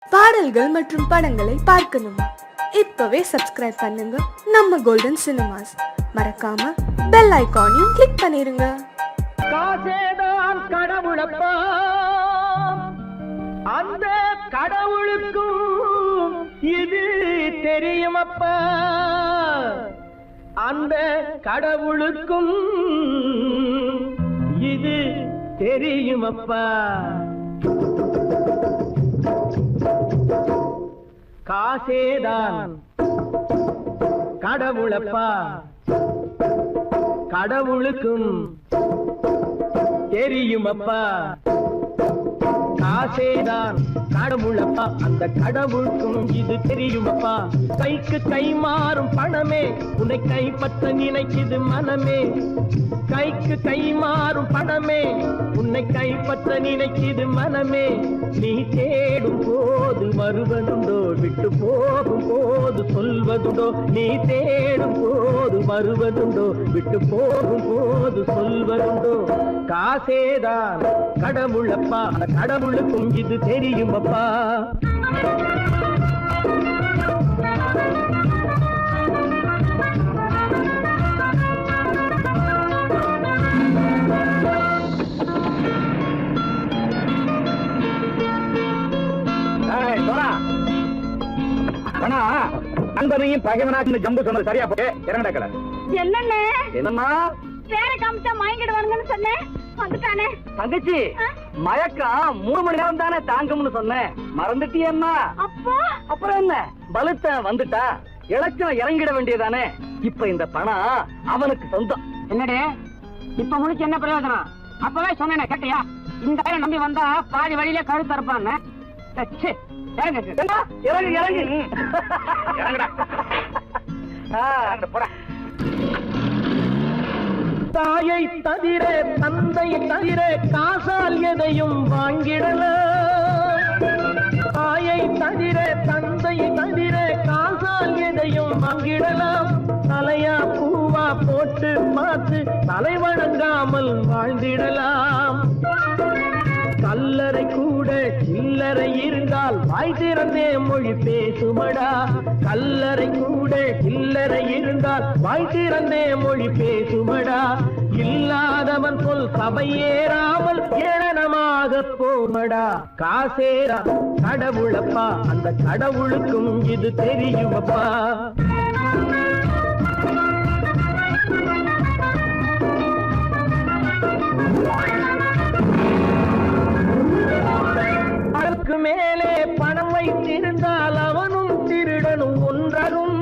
பாடல்கள் மற்றும் படங்களை பார்க்கணுமா? இப்பவே சப்ஸ்கிரைப் பண்ணுங்க நம்ம கோல்டன் சினிமாஸ். மறக்காம பெல் ஐகானையும் கிளிக் பண்ணிருங்க. காசேதான் கடவுளப்பா, அந்த கடவுளுக்கும் இது தெரியுமப்பா, அந்த கடவுளுக்கும் இது தெரியுமப்பா. காசேதான் கடவுளப்பா, கடவுளுக்கும் தெரியுமப்பா. காசேதான் கடவுளப்பா, அந்த கடவுளுக்கும் இது தெரியுமப்பா. கைக்கு கை மாறும் பணமே உன்னை கைப்பற்ற நினைக்குது மனமே. கைக்கு கை மாறும் பணமே உன்னை கைப்பற்ற நினைக்குது மனமே. நீ தேடும் போது வருவதுண்டோ, விட்டு போகும் போது சொல்வதுண்டோ. நீ தேடும் போது வருவதுண்டோ, விட்டு போகும் போது சொல்வதுண்டோ. காசேதான் கடவுளப்பா, அந்த கடவுளுக்கும் இது தெரியுமப்பா. நண்பனையும் பகைவனாக்கு ஜம்பு சொன்னது சரியா போட்டு இறங்கடக்கல. என்னண்ணே என்னம்மா பேர காமிச்சா மயங்கிடுவானுங்கன்னு சொன்னேன், வந்துட்டானே. தங்கச்சி, மயக்கம் 3 மணி நேரம் தானே தாங்கும்னு சொன்னேன், மறந்துட்டியம்மா? அப்போ அப்புறம் என்ன, பலுத்த வந்துட்டா இலச்சம் இறங்கிட வேண்டியதானே. இப்ப இந்த பணம் அவனுக்கு சொந்தம். என்னடே இப்ப முடிச்சு என்ன பிரயோஜனம்? அப்பவே சொன்னேனே, கேட்டியா? இந்த ஆயிரம் நம்பி வந்தா பாதி வழியில கழுத்து இருப்பான்னு. இறங்கு இறங்கு தாயை தவிர தந்தையை தவிர காசால் எதையும் வாங்கிடலாம். தாயை தவிர தந்தையை தவிர காசால் எதையும் வாங்கிடலாம். தலையா பூவா போட்டு பார்த்து தலை வணங்காமல் வாழ்ந்திடலாம். கல்லறை கூட சில்லறை இருந்தால் வாய் திறந்தே மொழி பேசுமடா. கல்லறை கூட சில்லறை இருந்தால் வாய் திறந்தே மொழி பேசுமடா. இல்லாதவன் சொல் சபையேறாமல் ஏளனமாக போமடா. காசேரா கடவுளப்பா, அந்த கடவுளுக்கும் இது தெரியுமப்பா. அதற்கு மேலே பணம் வைத்திருந்தால் அவனும் திருடனும் ஒன்றாகும்.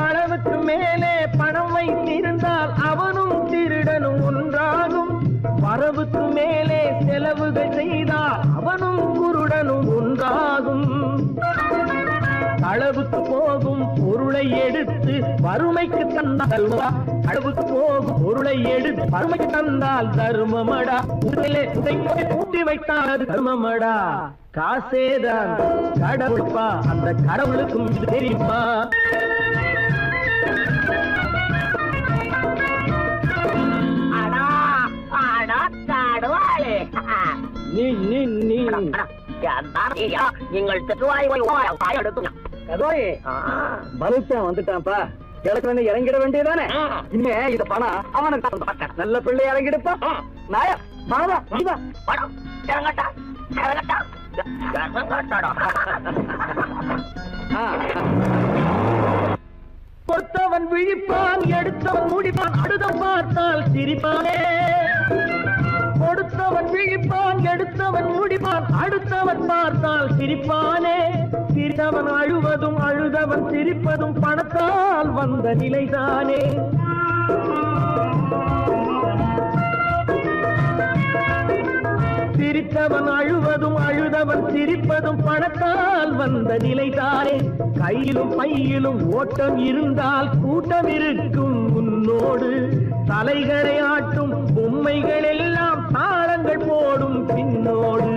அளவுக்கு மேலே பணம் வைத்திருந்தால் அவனும் திருடனும் ஒன்றாகும். வரவுக்கு மேலே செலவுகள் செய்தால் அவனும் குருடனும் ஒன்றாகும். அளவுக்கு போகும் பொருளை எடுத்து வறுமைக்கு தந்தால் அளவுக்கு போகும் பொருளை எடுத்து வறுமைக்கு தந்தால் தர்மமடா. ஊட்டி வைத்தால் அது தர்மமடா. காசேதான் கடவுளப்பா, அந்த கடவுளுக்கும் இது தெரியுமா? நீங்கள் வந்துட்டான்ப்பா, கிழக்கு இறங்கிட வேண்டியதானே. இனிமே இந்த பணம் அவனுக்கு நல்ல பிள்ளை இறங்கிடுப்பா. நாயா மாதா படம் இறங்கட்டா இறங்கட்டா. பொறுத்தவன் விழிப்பான், எடுத்தவன் முடிப்பான், அடுத்தவன் பார்த்தால் சிரிப்பானே. கொடுத்தவன் விழிப்பான், எடுத்தவன் முடிப்பான், அடுத்தவன் பார்த்தால் சிரிப்பானே. சிரித்தவன் அழுவதும் அழுதவன் சிரிப்பதும் பணத்தால் வந்த நிலைதானே. சிரித்தவன் அழுவதும் அழுதவன் சிரிப்பதும் பணத்தால் வந்த நிலைதானே. கையிலும் பையிலும் ஓட்டம் இருந்தால் கூட்டம் இருக்கும் உன்னோடு. தலைகளை ஆட்டும் பொம்மைகள் எல்லாம் தாளங்கள் போடும் பின்னோடு.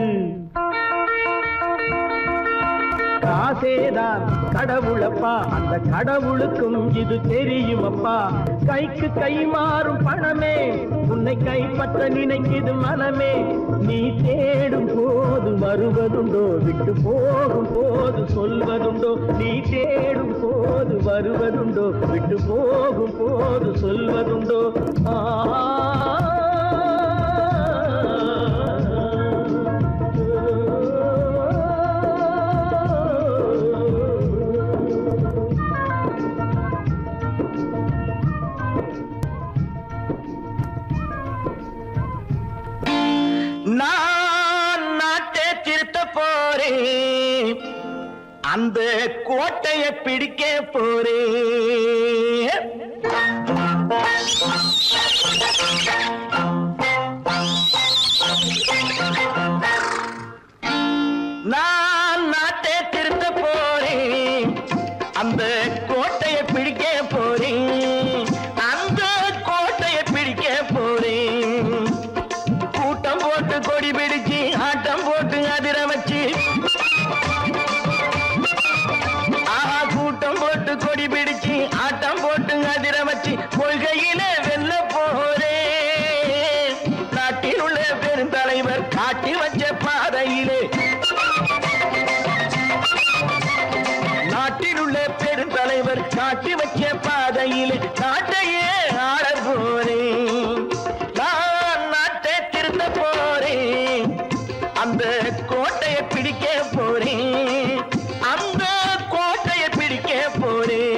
காசேதான் கடவுளப்பா, அந்த கடவுளுக்கும் இது தெரியுமப்பா. கைக்கு கை மாறும் பணமே உன்னை கைப்பற்ற நினைக்குது மனமே. நீ தேடும் போது வருவதுண்டோ, விட்டு போகும் போது சொல்வதுண்டோ. நீ தேடும் போது வருவதுண்டோ, விட்டு போகும் போது சொல்வதுண்டோ. நான் நாட்டை திருத்த போறேன், அந்த கோட்டையை பிடிக்க போறேன். நான் நாட்டை திருத்த போறேன், அந்த கோட்டையை பிடிக்க போறேன். அந்த கோட்டையை பிடிக்க போறேன். கூட்டம் போட்டு கொடி பிடிச்சு ஆட்டம் போட்டு அதிர வச்சு, கூட்டம் போட்டு கொடி பிடிச்சு ஆட்டம் போட்டு அதிர வச்சு கொள்கையில வெல்ல போறேன். நாட்டில் உள்ள பெருந்தலைவர் காட்டி வச்ச பாதையிலே, நாட்டில் உள்ள பெருந்தலைவர் காட்டி வச்ச பாதையிலே நாட்டையே ஆள போறேன். நான் நாட்டை திருத்த போறேன், அந்த கோட்டையை பிடிக்க போறேன். அந்த கோட்டையை பிடிக்க போறேன்.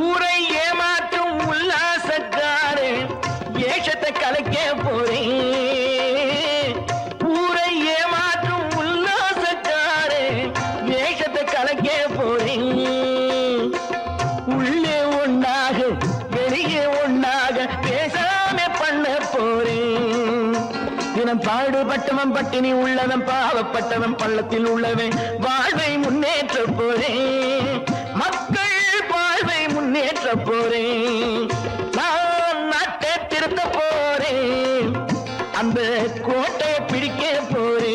ஊரை ஏமாற்றும் உல்லாசக்காரே ஏஷத்தை கலைக்க போறேன். ஊரை ஏமாற்றும் உல்லாசக்காரே ஏஷத்தை கலைக்க போறேன். உள்ளே ஒண்ணாக வெளியே ஒண்ணாக பேசாம பண்ண போறேன். தினம் பாடுபட்டவன் பட்டினி உள்ளவன், பாவப்பட்டவன் பள்ளத்தில் உள்ளவன் வாழ்வை முன்னேற்ற போறேன். மக்கள் வாழ்வை முன்னேற்ற போறேன். நான் நாட்டை திருத்த போறேன், அந்த கோட்டையை பிடிக்க போறேன்.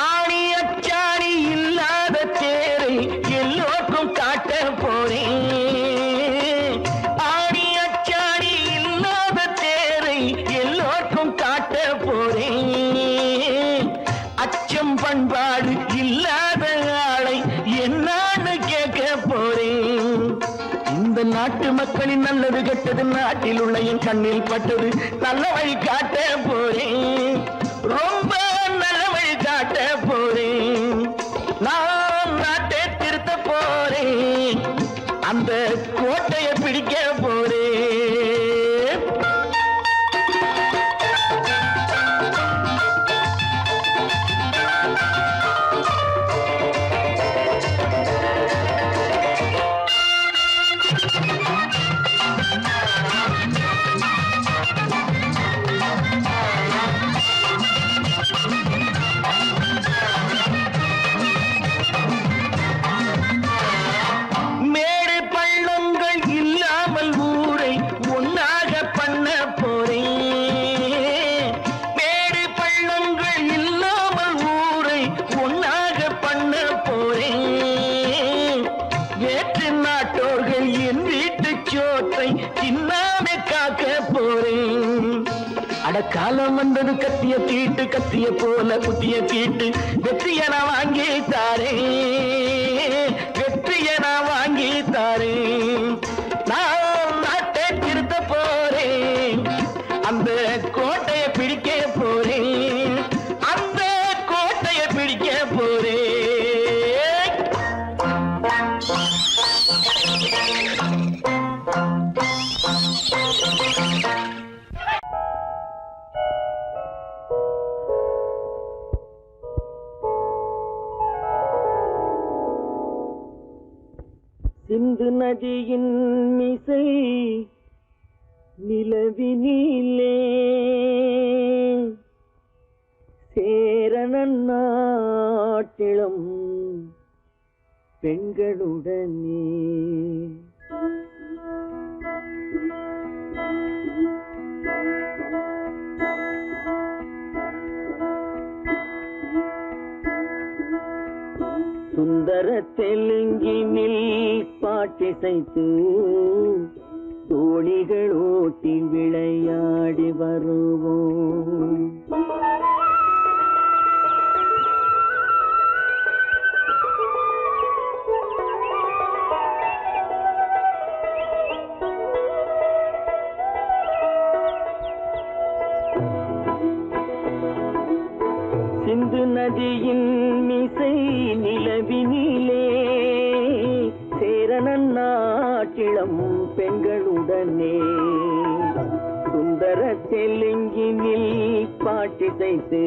ஆணி அச்சாணி இல்லாத தேரை எல்லோருக்கும் காட்ட போறேன். ஆணி அச்சாணி இல்லாத தேரை எல்லோருக்கும் காட்ட போறேன். அச்சம் பண்பாடு இல்லாத ஆளை என்னான்னு கேட்க போறேன். இந்த நாட்டு மக்களின் நல்லது கெட்டது நாட்டில் உள்ள என் கண்ணில் பட்டது. நல்ல வழி காட்ட போறேன், ரொம்ப நல்ல வழி காட்ட போறேன். நான் நாட்டை திருத்த போறேன், அந்த கோட்டையை பிடிக்க போறேன். மேடு பள்ளங்கள் இல்லாமல் ஊரை ஒன்னாக பண்ண போறேன். மேடு பள்ளங்கள் இல்லாமல் ஊரை ஒன்னாக பண்ண போறேன். வேற்று நாட்டோர்கள் என் வீட்டு சோற்றை தின்னாமே காக்க போறேன். அடக்காலம் வந்தது கத்திய தீட்டு, கத்திய போல குத்திய தீட்டு. வெற்றியை நான் வாங்கி தாரேன், வெற்றியை நான் வாங்கி தாரேன். நான் நாட்டை திருத்த போறேன், அந்த கோட்டையை பிடிக்க போறேன். சிந்து நதியின் மிசை நிலவினிலே சேரணன் நாட்டிளம் பெண்களுடனே சுந்தர தெலுங்கினில் பாட்டிசைத்து தோணிகள் ஓட்டி விளையாடி வருவோம். சிந்து நதியின் மிசை நிலவினிலே சேரணன் நாட்டிளம் பெண்களுடனே சுந்தர தெலுங்கினில் பாட்டிசைத்து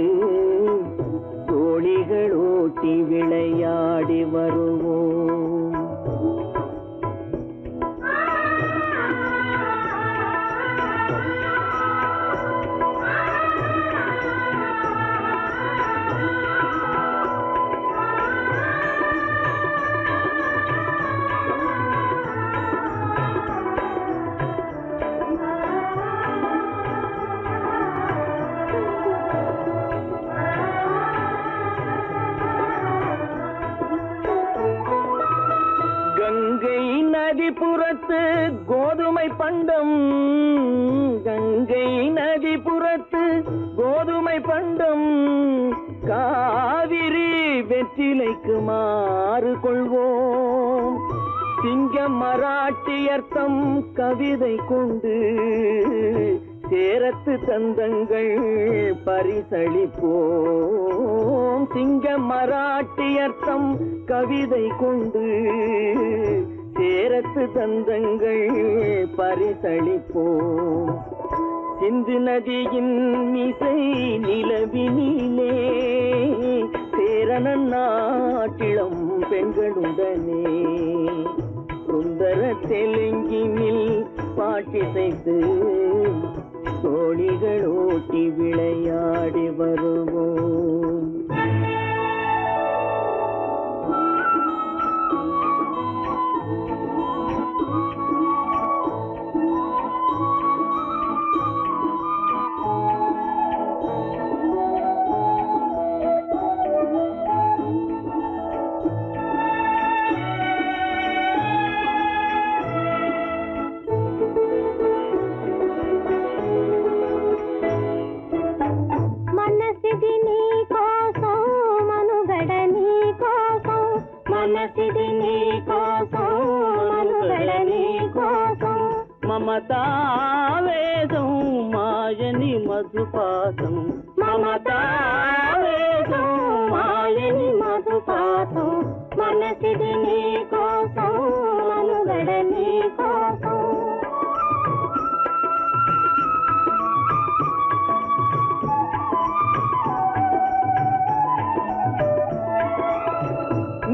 தோணிகள் ஓட்டி விளையாடி வருவோம். கங்கை நதிபுறத்து கோதுமை பண்டம், கங்கை நதிபுறத்து கோதுமை பண்டம், காவிரி வெற்றிலைக்கு மாறு கொள்வோம். சிங்க மராட்டியர்த்தம் கவிதை கொண்டு சேரத்து தந்தங்கள் பரிசளிப்போம். சிங்க மராட்டியர்த்தம் கவிதை கொண்டு சேரத்து தந்தங்கள் பரிசளிப்போம். சிந்து நதியின் மிசை நிலவினிலே சேரணன் நாட்டிளம் பெண்களுடனே சுந்தர தெலுங்கினில் பாட்டிசைத்து தோணிகள் ஓட்டி விளையாடி வருவோம். మమతావేదం మాయని మధుపాతం, మమతావేదం మాయని మధుపాతం, మనసిది నీ కోసం మనుగడ నీ కోసం.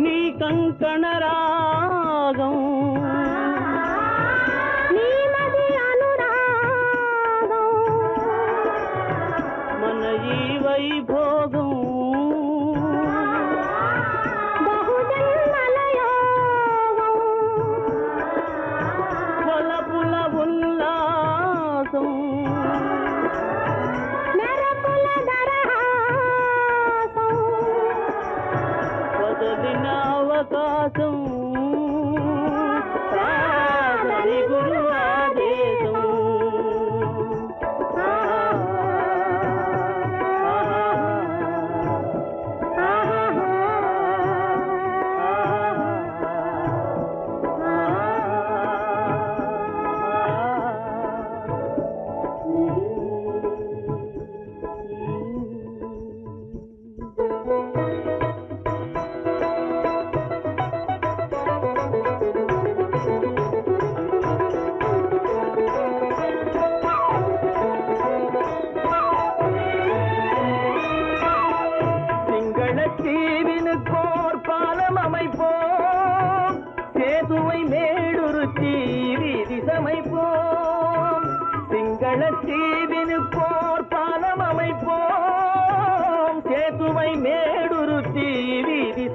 నీ కంకణ రాగం వైభోగం బహుజన్మలయోగం కొలపుల ఉల్లాసం మెరపుల దరహాసం వదలిన అవకాశం సాగరి గురు ఆదేశం.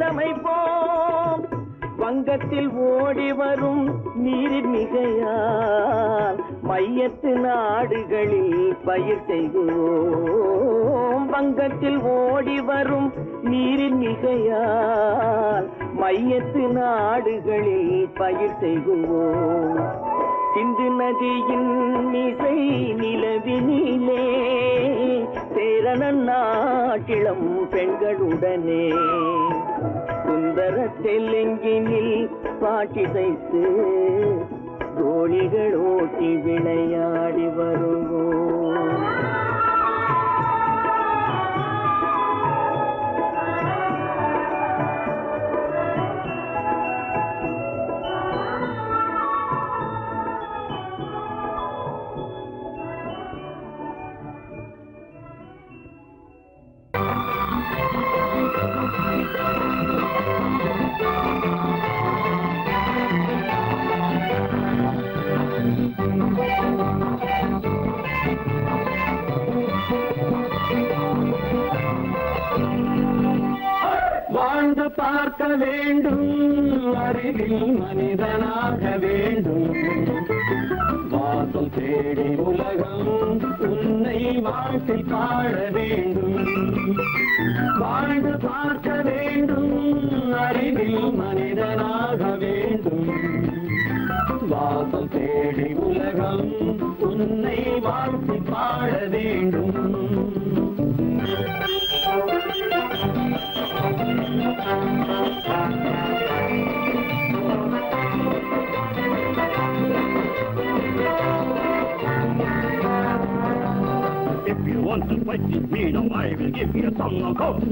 சீரமைப்போம். வங்கத்தில் ஓடி வரும் நீரின் மிகையால் மையத்து நாடுகளில் பயிர் செய்வோம். வங்கத்தில் ஓடி வரும் நீரின் மிகையால் மையத்து நாடுகளில் பயிர் செய்வோம். சிந்து நதியின் மிசை நிலவினிலே சேரணன் நாட்டிளம் பெண்களுடனே சுந்தர தெலுங்கினில் பாட்டிசைத்து தோழிகள் ஓட்டி விளையாடி வருவோம். வாழ்ந்து பார்க்க வேண்டும், அறிவில் மனிதனாக வேண்டும். வாசம் தேடி உலகம் உன்னை வாழ்த்தி பாட வேண்டும். வாழ்ந்து பார்க்க வேண்டும், அறிவில் மனிதனாக வேண்டும். வாசம் தேடி உலகம் உன்னை வாழ்த்தி பாட வேண்டும். If you want to fight with me, now I will give you a song of hope.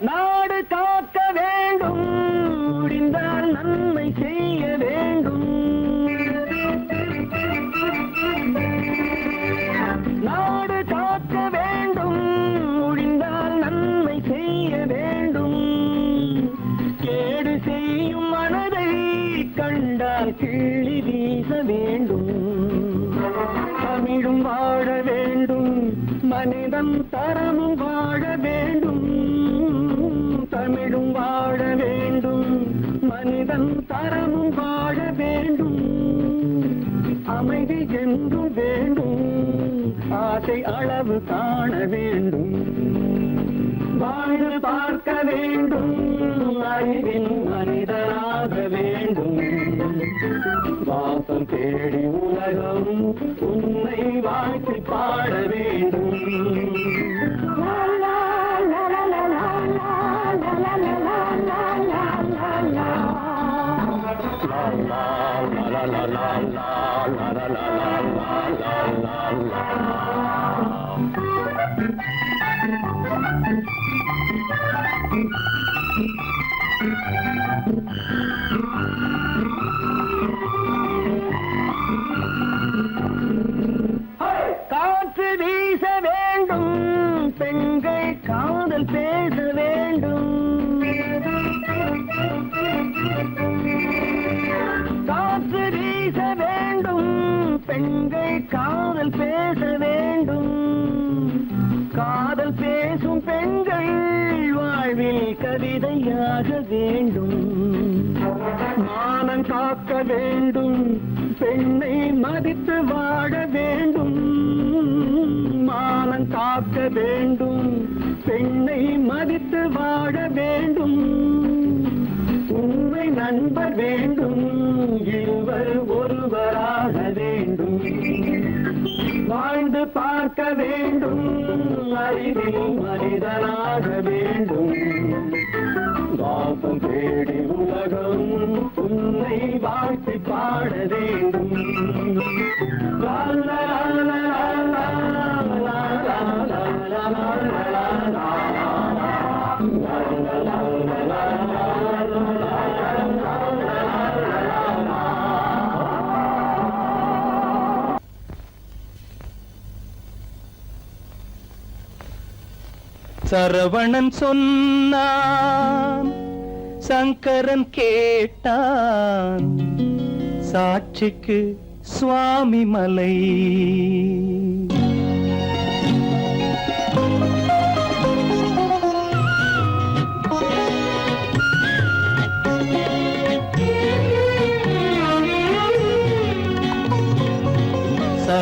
நாடு காக்க வேண்டும், முடிந்தால் நன்மை செய்ய வேண்டும். நாடு காக்க வேண்டும், முடிந்தால் நன்மை செய்ய வேண்டும். கேடு செய்யும் மனதை கண்டால் கிள்ளி வீச வேண்டும். தமிழும் வாழ வேண்டும், மனிதம் தரமும் வாழ வேண்டும். தமிழும் வாழ வேண்டும், மனிதன் தரமும் வாழ வேண்டும். அமைதி என்றும் வேண்டும், ஆசை அளவு காண வேண்டும். வாழ்ந்து பார்க்க வேண்டும், அறிவின் மனிதனாக வேண்டும். வாசம் தேடி உலகம் உன்னை வாழ்த்தி பாட வேண்டும். காற்று வீச வேண்டும், பெண்கள் காதல் பேச வேண்டும். காற்று வீச வேண்டும், பெண்கள் காதல் பேச வேண்டும். காதல் பேசும் பெண்கள் வாழ்வில் கவிதையாக வேண்டும். மானம் காக்க வேண்டும், பெண்ணை மதித்து வாழ வேண்டும். மானம் காக்க வேண்டும், பெண்ணை மதித்து வாழ வேண்டும். உண்மை நண்பர் வேண்டும், இருவர் ஒருவராக வேண்டும். வாழ்ந்து பார்க்க வேண்டும், அறிவில் மனிதனாக வேண்டும். வாசம் தேடி உலகம் உன்னை வாழ்த்தி பாட வேண்டும். லா லா லா லா லா லா லா லா லா. சரவணன் சொன்னான், சங்கரன் கேட்டான், சாட்சிக்கு சுவாமி மலை.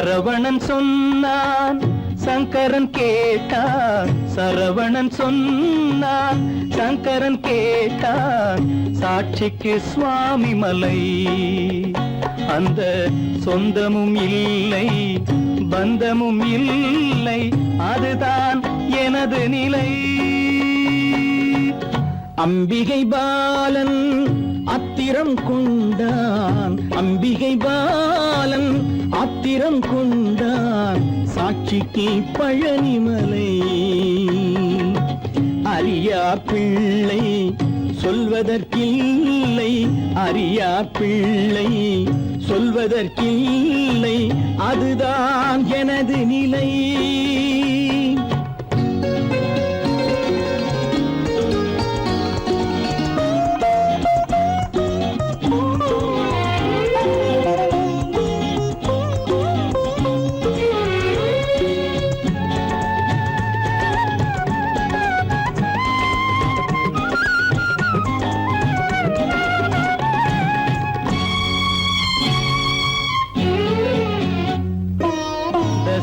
சரவணன் சொன்னான் சங்கரன் கேட்டான், சரவணன் சொன்னான் சங்கரன் கேட்டான், சாட்சிக்கு சுவாமி மலை. அந்த சொந்தமும் இல்லை பந்தமும் இல்லை, அதுதான் எனது நிலை. அம்பிகை பாலன் அத்திரம் கொண்டான், அம்பிகை பாலன் ஆத்திரம் கொண்டான், சாட்சிக்கு பழனிமலை. அறியா பிள்ளை சொல்வதற்கில்லை, அறியா பிள்ளை சொல்வதற்கில்லை, அதுதான் எனது நிலை.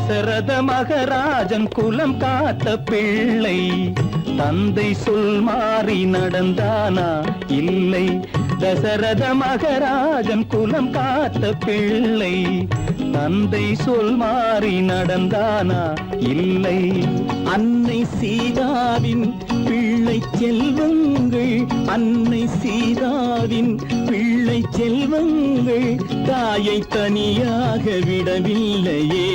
தசரத மகராஜன் குலம் காத்த பிள்ளை, தந்தை சொல் மாறி நடந்தானா இல்லை. தசரத மகராஜன் குலம் காத்த பிள்ளை, தந்தை சொல் மாறி நடந்தானா இல்லை. அன்னை சீதாவின் பிள்ளை செல்வங்கள், அன்னை சீதாவின் பிள்ளை செல்வங்கள், தாயை தனியாக விடவில்லையே,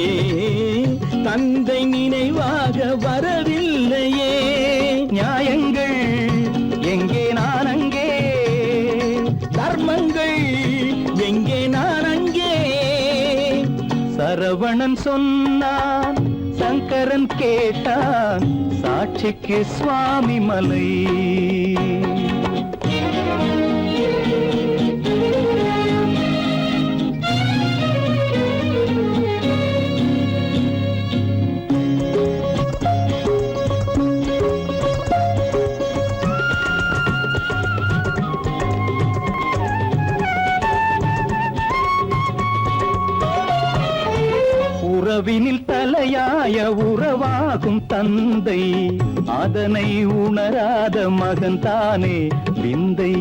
தந்தை நினைவாக வரவில்லையே. நியாயங்கள் எங்கே நான் அங்கே, தர்மங்கள் எங்கே நான் அங்கே. சரவணன் சொன்னான் சங்கரன் கேட்டான், சாட்சிக்கு சுவாமி மலை. உறவினில் தலையாய உறவாகும் தந்தை, அதனை உணராத மகன் தானே விந்தை.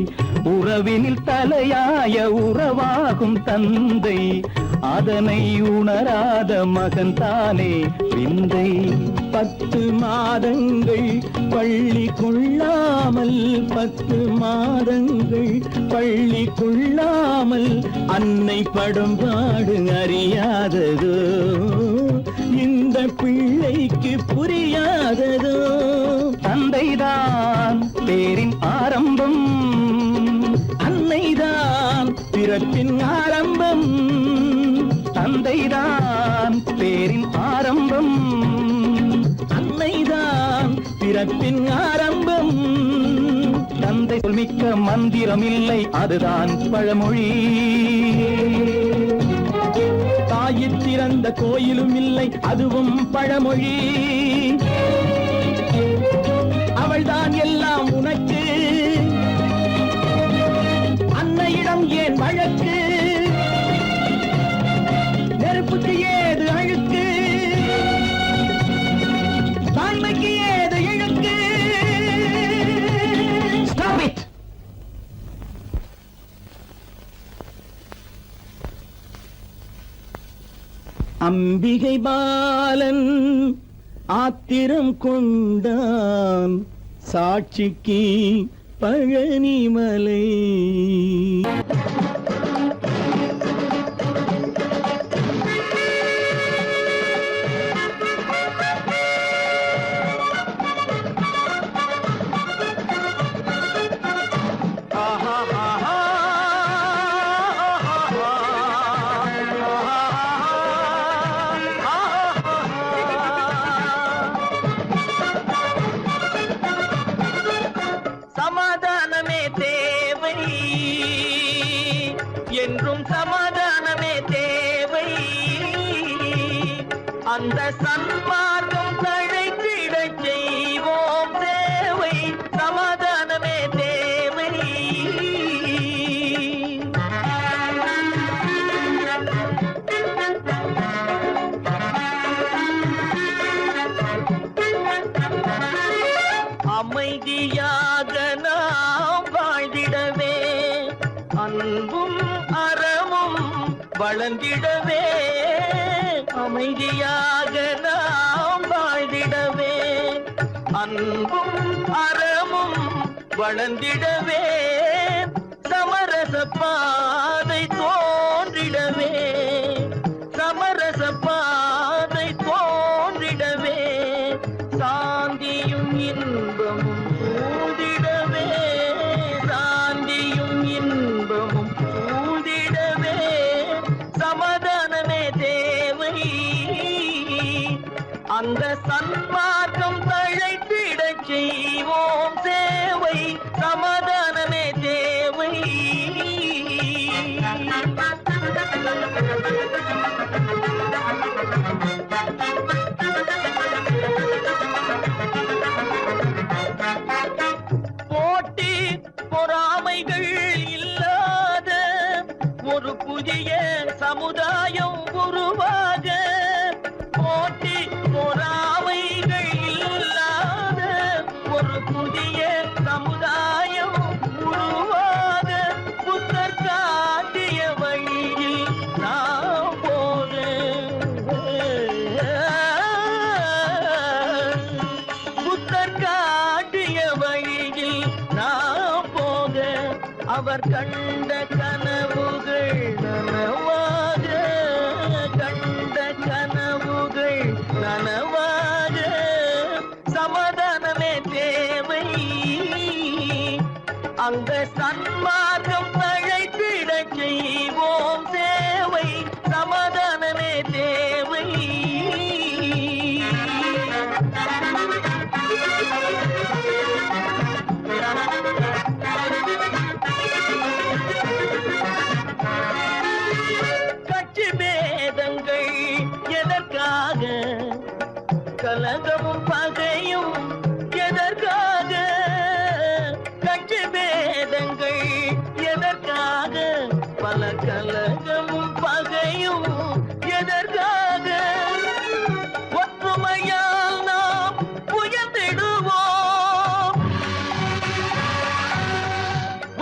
உறவினில் தலையாய உறவாகும் தந்தை, அதனை உணராத மகன் தானே விந்தை. 10 மாதங்கள் பள்ளி கொள்ளாமல், 10 மாதங்கள் பள்ளி கொள்ளாமல், அன்னை படும் பாடு அறியாததோ, இந்த பிள்ளைக்கு புரியாததோ. தந்தைதான் பேரின் ஆரம்பம், அன்னைதான் பிறப்பின் ஆரம்பம். தந்தைதான் பேரின் ஆரம்பம், அன்னைதான் பிறப்பின் ஆரம்பம். தந்தை சொல்மிக்க மந்திரம் இல்லை, அதுதான் பழமொழி. தாயிற் திறந்த கோயிலும் இல்லை, அதுவும் பழமொழி. அவள்தான் எல்லாம் உனக்கு, அன்னையிடம் ஏன் வழக்கு, நெருப்புக்கு ஏது அழுக்கு, தாய்மைக்கு ஏது இழுக்கு. Stop it! அம்பிகை பாலன் ஆத்திரம் கொண்டான், சாட்சிக்கு பழனிமலை. சமாதானமே தேவை, என்றும் சமாதானமே தேவை. அந்த சன்மார்க்கம் தழைத்திட செய்வோம் தேவை, சமாதானமே தேவை. அமைதியாக நாம் வாழ்ந்திடவே அன்பும் அறமும் வளர்ந்திடவே அமைதியாக நாம் வாழ்ந்திடவே அன்பும் அறமும் வளர்ந்திடவே சமரச பாதை தோன்றிடவே சமரச பாதை தோன்றிடவே சாந்தியும் இன்பமும் சூழ்ந்திடவே சாந்தியும் இன்பமும் சூழ்ந்திடவே சமாதானமே தேவை அந்த சன்மார்க்கம் தழைத்திடச் செய்வோம் சேவை சமாதானமே தேவை போட்டி பொறாமைகள் இல்லாத ஒரு புதிய சமுதாயம் உருவாக போட்டி பொறாமைகள் இல்லாத ஒரு புதிய சமுதாயம் உருவாக புத்தர் காட்டிய வழியில் நாம் போக புத்தர் காட்டிய வழியில் நாம் போக அவர் கண்ட கனவுகள் நனவாக கண்ட கனவுகள் நனவாக சமாதானமே தேவை அந்த சன்மார்க்கம் தழைத்திடச் செய்வோம் சேவை சமாதானமே தேவை கட்சி பேதங்கள் எதற்காக கலகமும் பகையும் எதற்காக கட்சி பேதங்கள் எதற்காக பல கலகமும் பகையும் எதற்காக ஒற்றுமையால் நாம் உயர்ந்திடுவோம்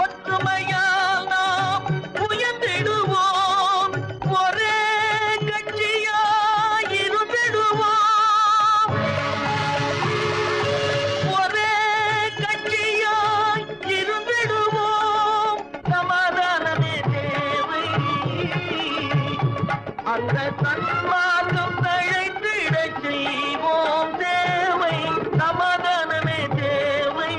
ஒற்றுமையால் நாம் உயர்ந்திடுவோம் ஒரே கட்சியாய் இருந்திடுவோம் ஒரே கட்சியாய் இருந்திடுவோம் சமாதானமே தேவை அந்த சன்மார்க்கம் தழைத்திடச் செய்வோம் தேவை சமாதானமே தேவை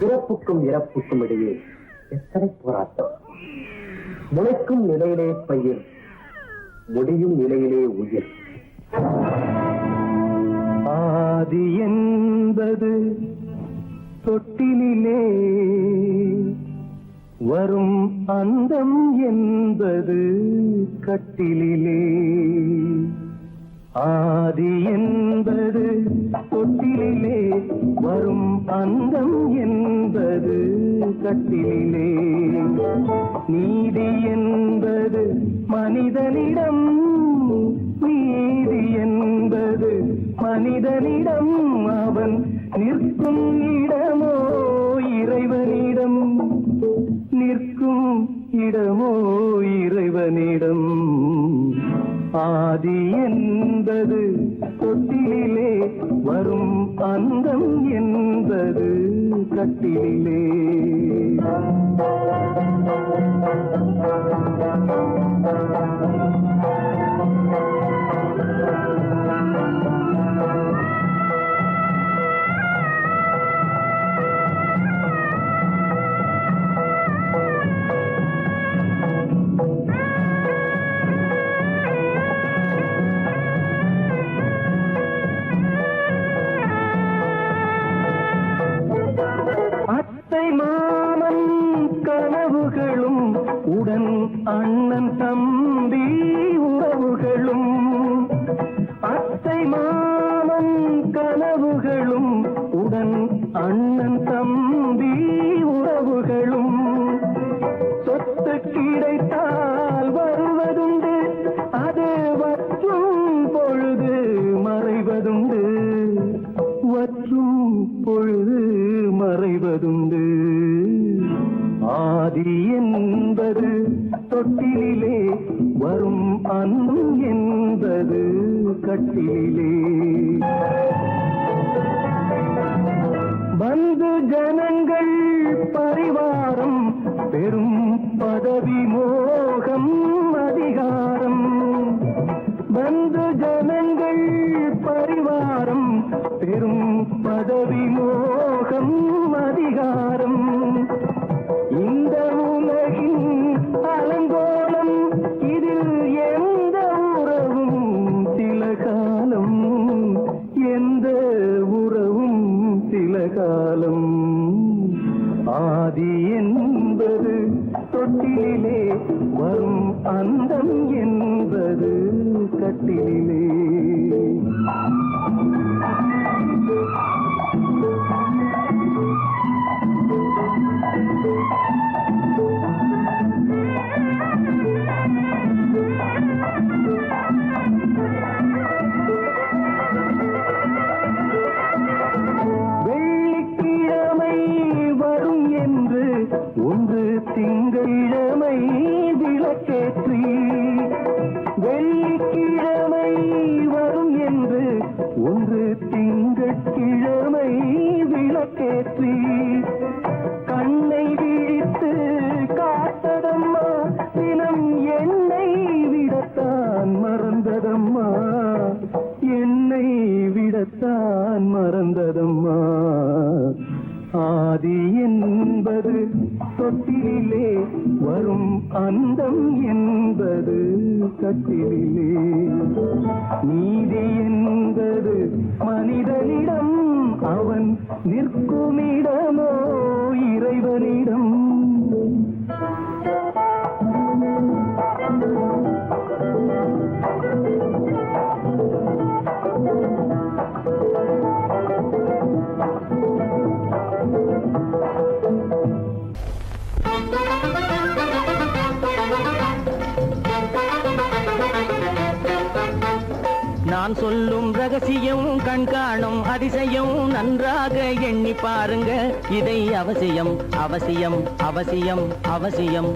பிறப்புக்கும் இறப்புக்கும் இடையே எத்தனை போராட்டம் முளைக்கும் நிலையிலே பயிர் முடியும் நிலையிலே உயிர் ஆதி என்பது தொட்டிலே வரும் அந்தம் என்பது கட்டிலே ஆதி என்பது தொட்டிலே வரும் அந்தம் என்பது கட்டிலே நீதி என்பது மனிதனிடம் நீதி என்பது மனிதனிடம் அவன் நிற்கும் இடமோ இறைவனிடம் நிற்கும் இடமோ இறைவனிடம் ஆதி என்பது தொட்டிலே வரும் அந்தம் என்பது கட்டிலே மாமன் கனவுகளும் உடன் அண்ணன் தம்பி உறவுகளும் அத்தை மாமன் கனவுகளும் உடன் அண்ணன் தம்பி உறவுகளும் சொத்து ஆதி என்பது தொட்டிலே வரும் அன்னம் என்பது கட்டிலே வந்து ஜனங்கள் பரிவாரம் பெரும் பதவி மோகம் அதிகாரம் வந்து ஜனங்கள் பரிவாரம் பெரும் பதவி மோகம் அதிகாரம் இந்த உலகின் அலங்கோலம் இதில் எந்த உறவும் சில காலம் எந்த உறவும் சில காலம் ஆதி என்பது தொட்டிலே வரும் அந்தம் என்பது கட்டிலே வெள்ளிக்கிழமை வரும் என்று ஒன்று திங்களிழமை விளக்கேற்றி வெள்ளிக்கிழமை வரும் என்று ஒன்று திங்கட்கிழமை விளக்கேற்றி கண்ணை விழித்து காத்ததம்மா தினம் என்னை விடத்தான் மறந்ததம்மா என்னை விடத்தான் மறந்ததம்மா ஆதி என்பது தொட்டிலே வரும் அந்தம் என்பது கட்டிலே நீதி என்பது மனிதனிடம் அவன் நிற்குமிடமோ இறைவனிடம் நான் சொல்லும் ரகசியம் கண்காணும் அதிசயம் நன்றாக எண்ணி பாருங்க இதை அவசியம் அவசியம் அவசியம் அவசியம்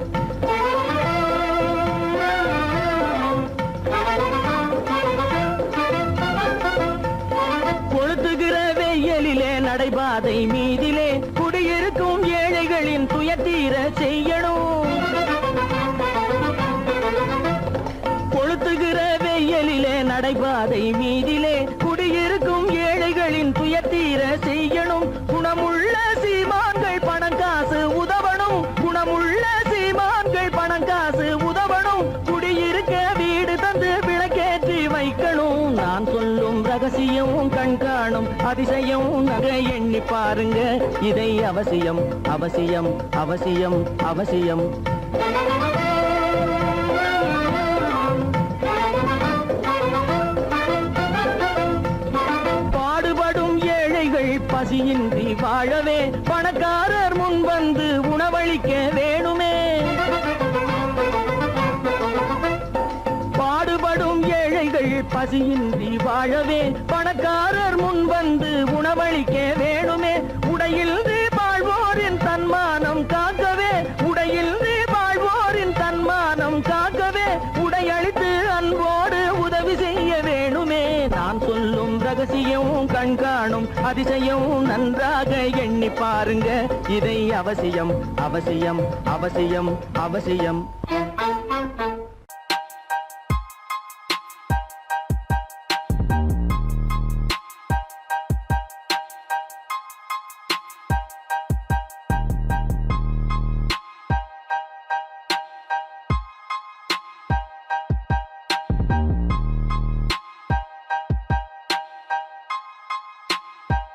கொளுத்துகிற வெயிலிலே நடைபாதை மீதிலே குடியிருக்கும் ஏழைகளின் துயத்தீர செய்யணும் கொளுத்துகிற வெயிலிலே நடைபாதை மீதிலே குடியிருக்கும் ஏழைகளின் துயத்தீர செய்யணும் குணமுள்ள சீமான்கள் பணம் காசு உதவணும் குணமுள்ள சீமான்கள் பணம் காசு உதவணும் குடியிருக்க வீடு தந்து விளக்கேற்றி வைக்கணும் நான் சொல்லும் ரகசியம் கண்காணும் அதிசயம் நகை எண்ணி பாருங்க இதை அவசியம் அவசியம் அவசியம் அவசியம் பசியின்றி வாழவே பணக்காரர் முன் வந்து உணவளிக்க வேணுமே பாடுபடும் ஏழைகள் பசியின்றி வாழவே பணக்காரர் முன் வந்து உணவளிக்க வேணுமே உடையில் வாழ்வோரின் தன்மானம் காக்கவே உடையில் வாழ்வோரின் தன்மானம் காக்கவே உடையளித்து அன்போடு உதவி செய்ய வேணுமே நான் சொல்லும் ரகசியம் கண்காணும் அதிசயம் நன்றாக எண்ணி பாருங்க இதை அவசியம் அவசியம் அவசியம் அவசியம்